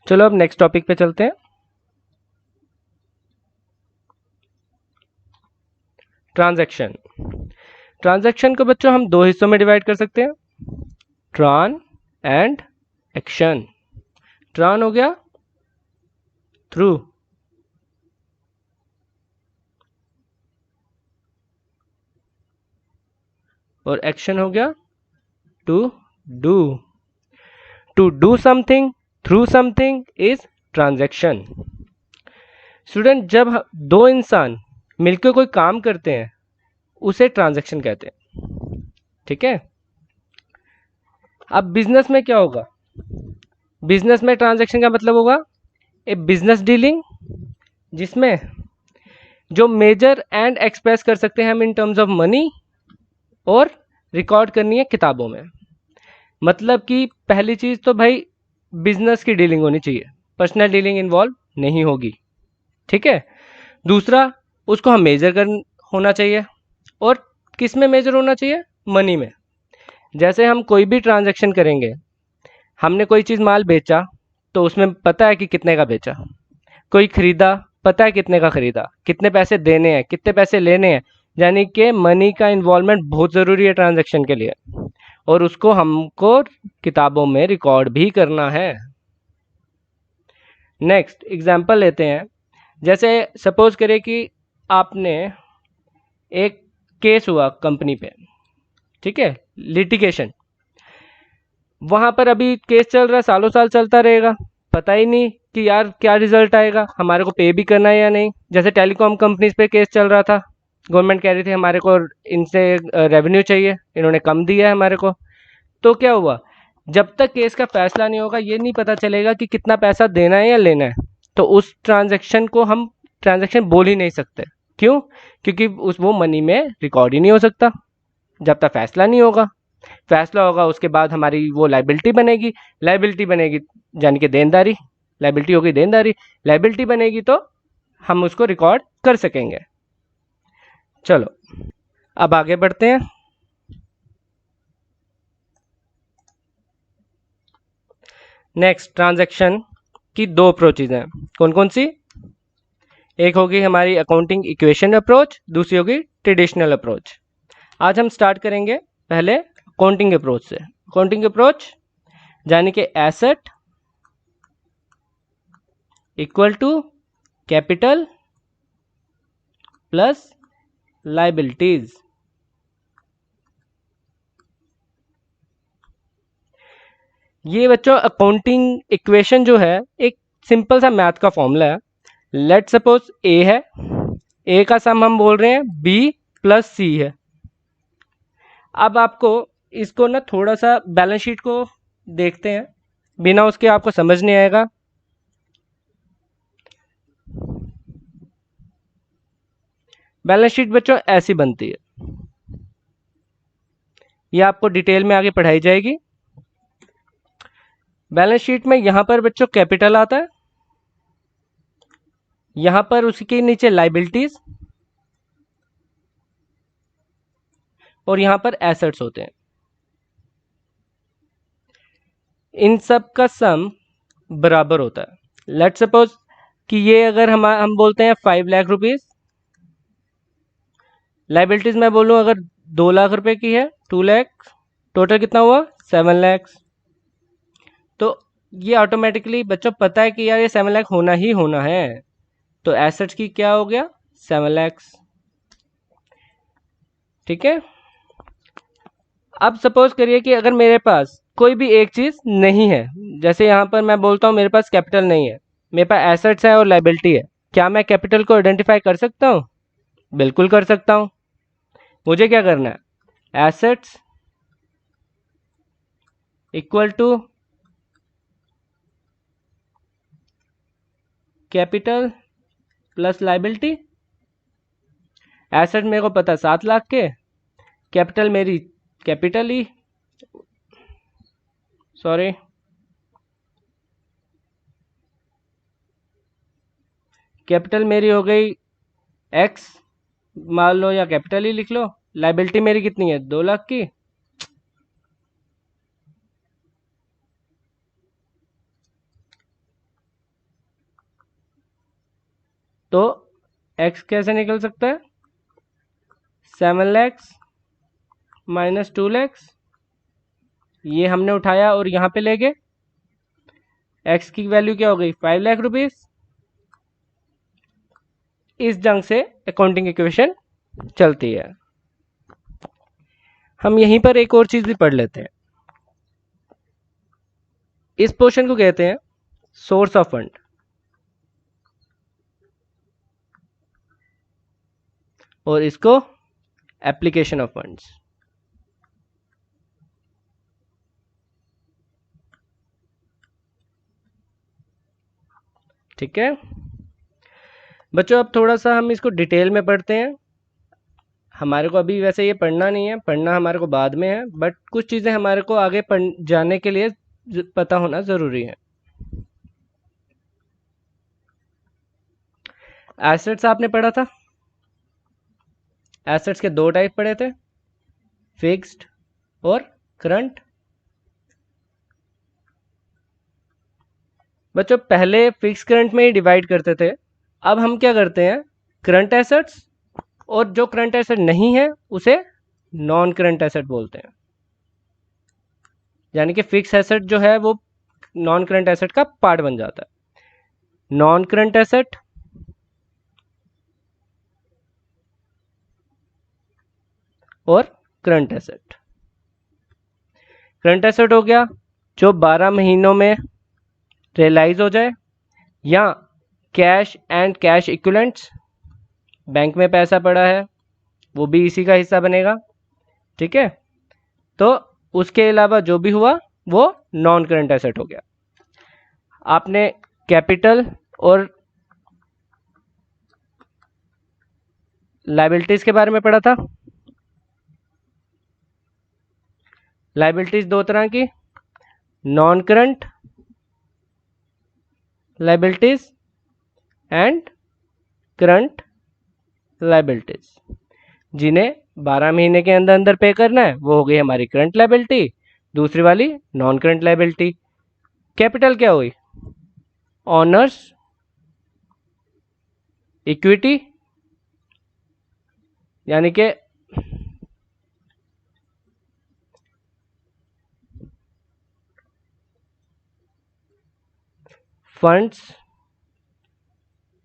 चलो अब next topic पे चलते हैं। ट्रांजैक्शन। ट्रांजैक्शन को बच्चों हम दो हिस्सों में डिवाइड कर सकते हैं, ट्रान एंड एक्शन। ट्रान हो गया थ्रू, और एक्शन हो गया to do. To do something through something is transaction. Student, जब दो इंसान मिलकर कोई काम करते हैं उसे ट्रांजैक्शन कहते हैं, ठीक है। अब बिजनेस में क्या होगा? बिजनेस में ट्रांजैक्शन का मतलब होगा ए बिजनेस डीलिंग, जिसमें जो मेजर एंड एक्सप्रेस कर सकते हैं हम इन टर्म्स ऑफ मनी, और रिकॉर्ड करनी है किताबों में। मतलब कि पहली चीज तो भाई बिजनेस की डीलिंग होनी चाहिए, पर्सनल डीलिंग इन्वॉल्व नहीं होगी, ठीक है। दूसरा, उसको हम मेजर कर होना चाहिए, और किस में मेजर होना चाहिए? मनी में। जैसे हम कोई भी ट्रांजैक्शन करेंगे, हमने कोई चीज़ माल बेचा तो उसमें पता है कि कितने का बेचा, कोई खरीदा पता है कितने का खरीदा, कितने पैसे देने हैं कितने पैसे लेने हैं, यानी कि मनी का इन्वॉल्वमेंट बहुत ज़रूरी है ट्रांजैक्शन के लिए, और उसको हमको किताबों में रिकॉर्ड भी करना है। नेक्स्ट एग्जांपल लेते हैं। जैसे सपोज करें कि आपने एक केस हुआ कंपनी पे, ठीक है, लिटिगेशन। वहां पर अभी केस चल रहा है, सालों साल चलता रहेगा, पता ही नहीं कि यार क्या रिजल्ट आएगा, हमारे को पे भी करना है या नहीं। जैसे टेलीकॉम कंपनीज पे केस चल रहा था, गवर्नमेंट कह रही थी हमारे को इनसे रेवेन्यू चाहिए, इन्होंने कम दिया है हमारे को। तो क्या हुआ, जब तक केस का फैसला नहीं होगा ये नहीं पता चलेगा कि कितना पैसा देना है या लेना है, तो उस ट्रांजैक्शन को हम ट्रांजैक्शन बोल ही नहीं सकते। क्यों? क्योंकि उस वो मनी में रिकॉर्ड ही नहीं हो सकता जब तक फैसला नहीं होगा। फैसला होगा उसके बाद हमारी वो लाइबिलिटी बनेगी, लाइबिलिटी बनेगी यानी कि देनदारी, लाइबिलिटी होगी देनदारी, लाइबिलिटी बनेगी तो हम उसको रिकॉर्ड कर सकेंगे। चलो अब आगे बढ़ते हैं। नेक्स्ट, ट्रांजैक्शन की दो अप्रोचेज हैं। कौन कौन सी? एक होगी हमारी अकाउंटिंग इक्वेशन अप्रोच, दूसरी होगी ट्रेडिशनल अप्रोच। आज हम स्टार्ट करेंगे पहले अकाउंटिंग अप्रोच से। अकाउंटिंग अप्रोच यानी कि asset equal to capital plus liabilities. ये बच्चों अकाउंटिंग इक्वेशन जो है एक सिंपल सा मैथ का फॉर्मूला है। लेट सपोज ए है, ए का सम हम बोल रहे हैं बी प्लस सी है। अब आपको इसको ना थोड़ा सा बैलेंस शीट को देखते हैं, बिना उसके आपको समझ नहीं आएगा। बैलेंस शीट बच्चों ऐसी बनती है, ये आपको डिटेल में आगे पढ़ाई जाएगी। बैलेंस शीट में यहां पर बच्चों कैपिटल आता है, यहां पर उसके नीचे लाइबिलिटीज, और यहां पर एसेट्स होते हैं। इन सब का सम बराबर होता है। लेट सपोज कि ये अगर हम बोलते हैं 5 लाख रुपीज, लाइबिलिटीज मैं बोलूं अगर 2 लाख रुपए की है, 2 लाख, टोटल कितना हुआ 7 लाख। तो ये ऑटोमेटिकली बच्चों पता है कि यार ये 7 लाख होना ही होना है, तो एसेट्स की क्या हो गया 7 लाख, ठीक है। अब सपोज करिए कि अगर मेरे पास कोई भी एक चीज नहीं है, जैसे यहां पर मैं बोलता हूं मेरे पास कैपिटल नहीं है, मेरे पास एसेट्स है और लाइबिलिटी है, क्या मैं कैपिटल को आइडेंटिफाई कर सकता हूं? बिल्कुल कर सकता हूं। मुझे क्या करना है, assets equal to capital plus liability. Asset मेरे को पता है 7 लाख के, कैपिटल मेरी कैपिटल ही, सॉरी, कैपिटल मेरी हो गई एक्स मान लो, या कैपिटल ही लिख लो। लाइबिलिटी मेरी कितनी है 2 लाख की, तो x कैसे निकल सकता है, 7 लाख माइनस 2 लाख, ये हमने उठाया और यहाँ पे ले गए, x की वैल्यू क्या हो गई 5 लाख रुपीस। इस ढंग से अकाउंटिंग इक्वेशन चलती है। हम यहीं पर एक और चीज भी पढ़ लेते हैं। इस पोर्शन को कहते हैं सोर्स ऑफ फंड और इसको एप्लीकेशन ऑफ फंड्स। ठीक है बच्चों, अब थोड़ा सा हम इसको डिटेल में पढ़ते हैं। हमारे को अभी वैसे ये पढ़ना नहीं है, पढ़ना हमारे को बाद में है, बट कुछ चीज़ें हमारे को आगे जाने के लिए पता होना ज़रूरी है। एसेट्स आपने पढ़ा था, एसेट्स के दो टाइप पढ़े थे, फिक्स्ड और करंट। बच्चों पहले फिक्स करंट में ही डिवाइड करते थे, अब हम क्या करते हैं, करंट एसेट्स, और जो करंट एसेट नहीं है उसे नॉन करंट एसेट बोलते हैं। यानी कि फिक्स एसेट जो है वो नॉन करंट एसेट का पार्ट बन जाता है। नॉन करंट एसेट और करंट एसेट। करंट एसेट हो गया जो 12 महीनों में रियलाइज हो जाए, या cash and cash equivalents, bank में पैसा पड़ा है वो भी इसी का हिस्सा बनेगा। ठीक है, तो उसके अलावा जो भी हुआ वो नॉन करंट एसेट हो गया। आपने कैपिटल और लायबिलिटीज के बारे में पढ़ा था। लायबिलिटीज दो तरह की, non current liabilities and current liabilities. जिन्हें 12 महीने के अंदर अंदर पे करना है वो हो गई हमारी करंट लायबिलिटी, दूसरी वाली नॉन करंट लायबिलिटी। कैपिटल क्या हुई, ऑनर्स इक्विटी, यानी कि फंड्स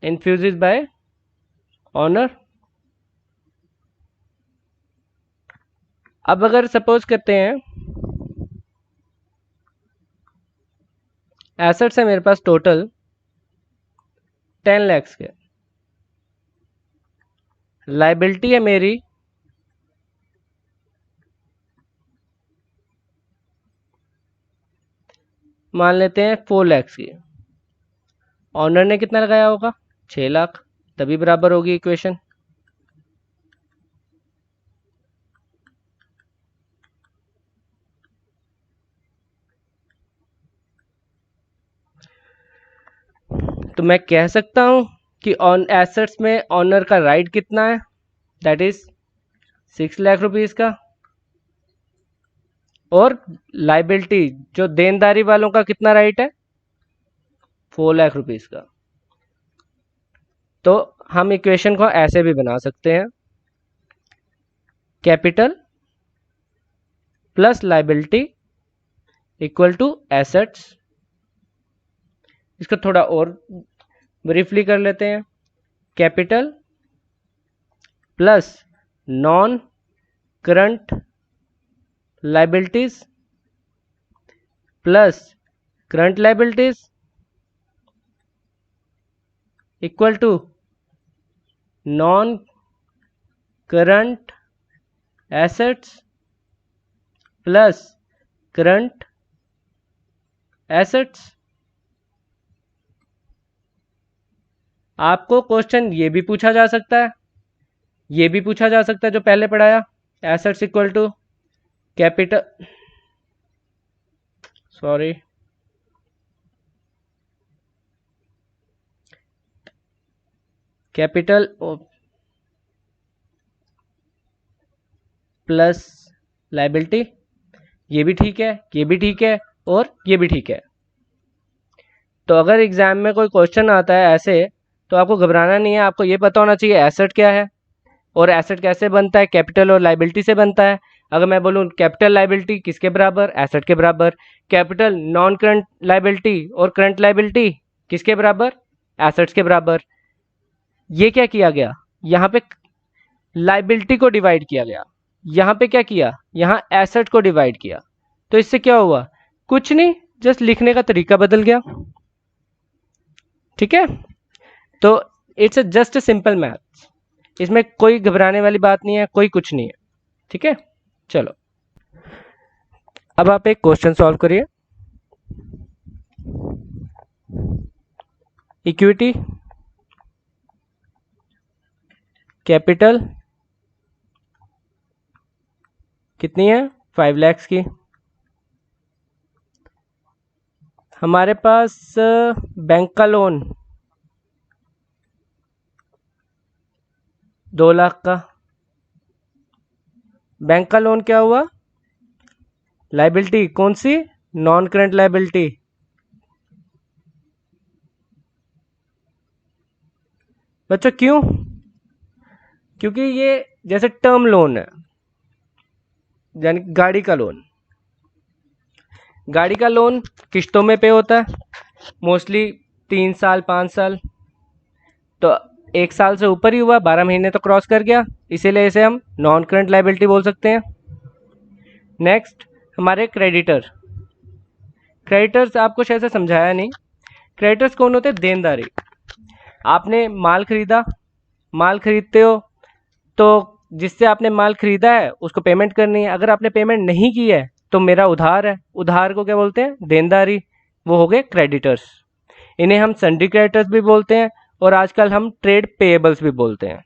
इन्फ्यूज्ड बाय ऑनर। अब अगर सपोज करते हैं एसेट्स है मेरे पास टोटल 10 लाख के, लायबिलिटी है मेरी मान लेते हैं 4 लाख की, ऑनर ने कितना लगाया होगा 6 लाख, तभी बराबर होगी इक्वेशन। तो मैं कह सकता हूं कि ऑन एसेट्स में ऑनर का राइट कितना है, दैट इज 6 लाख रुपीस का, और लायबिलिटी जो देनदारी वालों का कितना राइट है 4 लाख रुपीस का। तो हम इक्वेशन को ऐसे भी बना सकते हैं, capital plus liability equal to assets. इसको थोड़ा और ब्रीफली कर लेते हैं, capital plus non current liabilities plus current liabilities equal to non current assets plus current assets. आपको क्वेश्चन ये भी पूछा जा सकता है, ये भी पूछा जा सकता है जो पहले पढ़ाया, assets equal to capital, sorry capital plus liability, ये भी ठीक है, ये भी ठीक है और ये भी ठीक है। तो अगर एग्जाम में कोई क्वेश्चन आता है ऐसे, तो आपको घबराना नहीं है, आपको ये पता होना चाहिए एसेट क्या है और एसेट कैसे बनता है, कैपिटल और लाइबिलिटी से बनता है। अगर मैं बोलूँ कैपिटल लाइबिलिटी किसके बराबर, एसेट के बराबर। कैपिटल नॉन करंट लाइबिलिटी और करंट लाइबिलिटी किसके बराबर, एसेट्स के बराबर। ये क्या किया गया, यहाँ पे लाइबिलिटी को डिवाइड किया गया, यहाँ पे क्या किया, यहाँ एसेट को डिवाइड किया। तो इससे क्या हुआ, कुछ नहीं, जस्ट लिखने का तरीका बदल गया। ठीक है, तो it's just a simple math, इसमें कोई घबराने वाली बात नहीं है, कोई कुछ नहीं है। ठीक है, चलो अब आप एक क्वेश्चन सॉल्व करिए। इक्विटी, कैपिटल कितनी है, 5 लाख की। हमारे पास बैंक का लोन 2 लाख का। बैंक का लोन क्या हुआ, लाइबिलिटी कौन सी, नॉन करंट लाइबिलिटी। बच्चों क्यों, क्योंकि ये जैसे टर्म लोन है, यानी गाड़ी का लोन। गाड़ी का लोन किश्तों में पे होता है, मोस्टली 3 साल 5 साल, तो 1 साल से ऊपर ही हुआ, 12 महीने तो क्रॉस कर गया, इसीलिए इसे हम नॉन करंट लाइबिलिटी बोल सकते हैं। नेक्स्ट हमारे क्रेडिटर। क्रेडिटर्स आपको शायद से समझाया नहीं, क्रेडिटर्स कौन होते हैं, देनदारी। आपने माल खरीदा, माल खरीदते हो तो जिससे आपने माल खरीदा है उसको पेमेंट करनी है, अगर आपने पेमेंट नहीं की है तो मेरा उधार है, उधार को क्या बोलते हैं, देनदारी। वो हो गए क्रेडिटर्स, इन्हें हम सन्ड्री क्रेडिटर्स भी बोलते हैं और आजकल हम ट्रेड पेएबल्स भी बोलते हैं।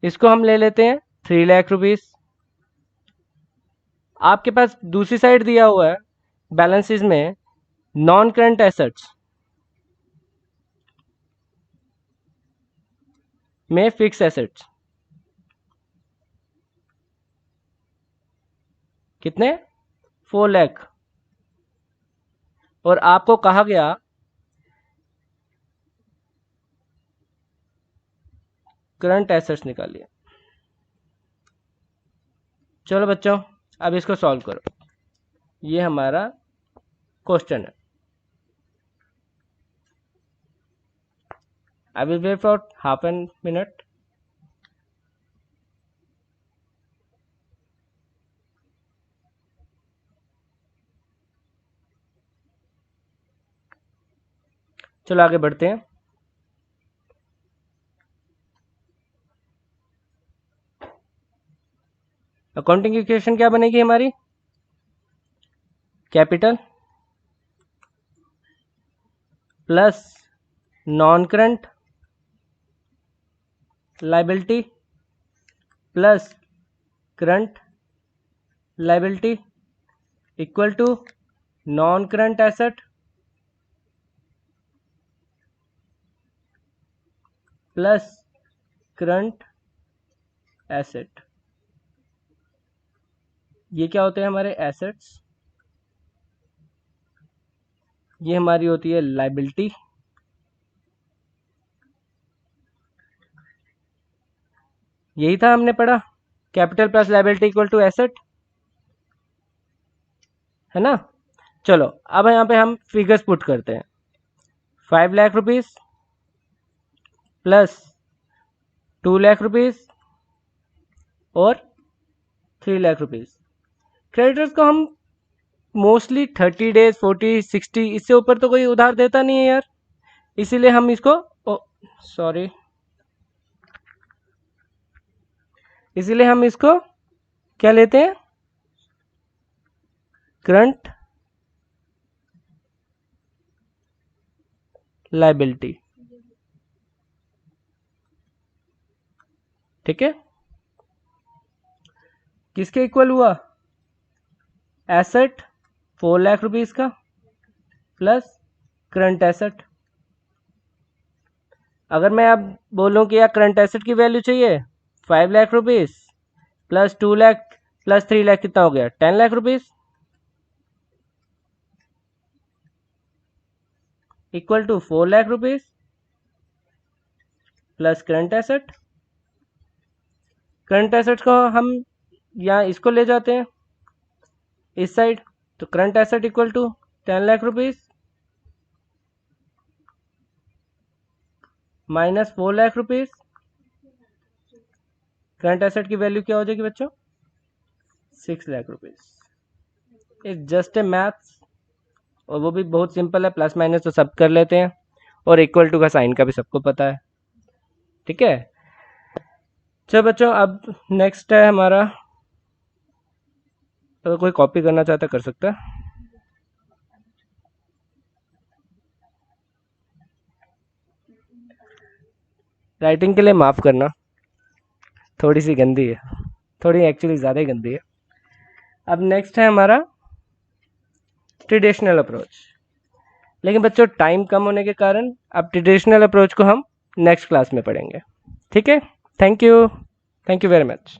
इसको हम ले लेते हैं 3 लाख रुपीस। आपके पास दूसरी साइड दिया हुआ है बैलेंसेस में नॉन करंट एसेट्स में फिक्स एसेट्स कितने, 4 लाख। और आपको कहा गया करंट एसेट्स निकालिए। चलो बच्चों अब इसको सॉल्व करो, ये हमारा क्वेश्चन है। I will wait for half an minute. चलो आगे बढ़ते हैं। अकाउंटिंग इक्वेशन क्या बनेगी हमारी, capital plus non current liability plus current liability equal to non current asset plus current asset. ये क्या होते हैं हमारे एसेट्स, ये हमारी होती है लाइबिलिटी, यही था हमने पढ़ा, capital plus liability equal to asset, है ना। चलो अब यहाँ पे हम फिगर्स पुट करते हैं। 5 lakh rupees plus 2 lakh rupees और 3 लाख रुपीस। क्रेडिटर्स को हम मोस्टली 30 डेज 40 60 इससे ऊपर तो कोई उधार देता नहीं है यार, इसीलिए हम इसको सॉरी इसीलिए हम इसको क्या लेते हैं, करंट लाइबिलिटी। ठीक है, किसके इक्वल हुआ, एसेट 4 लाख रुपीस का प्लस करंट एसेट। अगर मैं अब बोलूं कि यार करंट एसेट की वैल्यू चाहिए 5 lakh rupees plus 2 lakh plus 3 lakh कितना हो गया, 10 lakh rupees equal to 4 lakh rupees plus current asset. Current asset को हम यहाँ इसको ले जाते हैं इस साइड, तो current asset equal to 10 lakh rupees minus 4 lakh rupees. Current asset की वैल्यू क्या हो जाएगी बच्चों? 6 lakh rupees. It's just a maths, और वो भी बहुत सिंपल है, प्लस माइनस तो सब कर लेते हैं, और इक्वल टू का साइन का भी सबको पता है। ठीक है, चलो बच्चों अब नेक्स्ट है हमारा, अगर कोई कॉपी करना चाहता कर सकता है। राइटिंग के लिए माफ़ करना, थोड़ी सी गंदी है, थोड़ी एक्चुअली ज़्यादा ही गंदी है। अब नेक्स्ट है हमारा ट्रेडिशनल अप्रोच, लेकिन बच्चों टाइम कम होने के कारण अब ट्रेडिशनल अप्रोच को हम नेक्स्ट क्लास में पढ़ेंगे। ठीक है, थैंक यू वेरी मच।